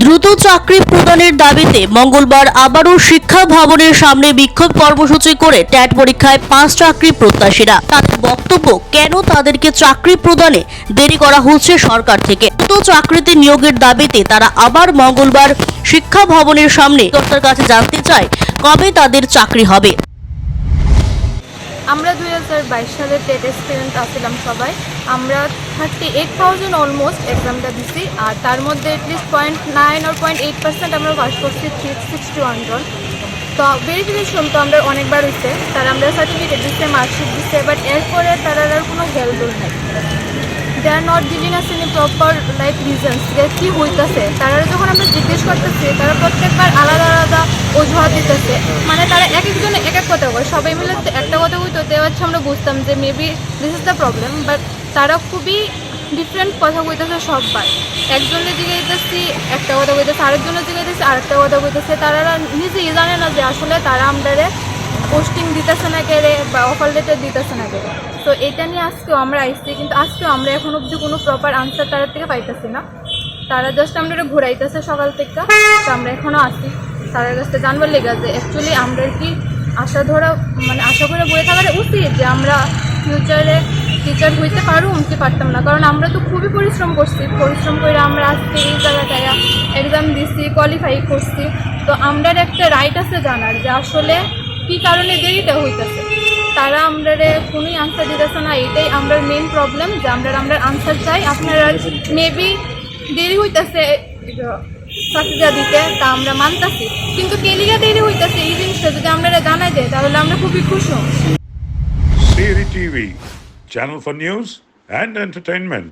দ্রুত চাকরি প্রদানের দাবিতে মঙ্গলবার আবারও শিক্ষা ভবনের সামনে বিক্ষোভ কর্মসূচি করে ট্যাট পরীক্ষায় পাস চাকরি প্রত্যাশীরা। তাদের বক্তব্য, কেন তাদেরকে চাকরি প্রদানে দেরি করা হচ্ছে সরকার থেকে। দ্রুত চাকরিতে নিয়োগের দাবিতে তারা আবার মঙ্গলবার শিক্ষা ভবনের সামনে কর্তার কাছে জানতে চায় কবে তাদের চাকরি হবে। আমরা 2022 সালে টেট এক্সপিরিয়েন্স আসছিলাম সবাই। আমরা 38,000 অলমোস্ট এক্সামটা দিছি, আর তার মধ্যে এটলিস্ট 0.9 or 0.8% আমরা পাস করছি 361 জন। তো ভেরিফিকেশন তো আমরা অনেকবার হয়েছে, তারা আমরা সার্টিফিকেট দিচ্ছে, মার্কশিট দিচ্ছে, বাট এরপরে তারা আর কোনো হেল্পফুল নাই। They are not giving us any proper reasons যে কী হইতেছে। তারা যখন আমরা জিজ্ঞেস করতেছি, তারা প্রত্যেকবার আলাদা আলাদা অজুহাত দিতেছে। মানে তারা এক একজনে এক এক কথা কয়, সবাই মিলে একটা কথা কইতো, তে হচ্ছে আমরা বুঝতাম যে maybe this is the problem. But তারা খুবই ডিফারেন্ট কথা কইতেছে সববার। একজনের দিকে দিতেছি একটা কথা কইতেছে, আরেকজনের দিকে দিতেছে আরেকটা কথা কইতেছে। তারা নিজেই জানে না যে আসলে তারা আমাদের পোস্টিং দিতেছে না কেড়ে বা অফার লেটার দিতেছে না কেড়ে। তো এটা নিয়ে আজকেও আমরা আইসি, কিন্তু আজকেও আমরা এখন অবধি কোনো প্রপার আনসার তাদের থেকে পাইতেছি না। তারা জাস্ট আমরা ঘুরাইতেছে সকাল থেকে। তো আমরা এখনও আসি তাদের কাছ থেকে জানবার লেগে যে অ্যাকচুয়ালি আমরা কি আশা করে বয়ে থাকার উচিত যে আমরা ফিউচারে টিচার হইতে পারুম কি পারতাম না। কারণ আমরা তো খুবই পরিশ্রম করছি, পরিশ্রম করে আমরা আজকে এই জায়গাটায় এক্সাম দিচ্ছি, কোয়ালিফাই করছি। তো আমরা একটা রাইট আছে জানার যে আসলে কী কারণে দেরিটা হইতেছে। তারা আমরা কোনোই আনসার দিতেছে না। এটাই আমরা মেন প্রবলেম, যে আমরা আনসার চাই। আপনারা মেবি দেরি হইতেছে চাকরিটা দিতে, তা আমরা মানতেছি, কিন্তু কেলিগা দেরি হইতেছে এই জিনিসটা যদি আমরা জানাই দেয় তাহলে আমরা খুবই খুশি হব। Siri TV, channel for news and entertainment.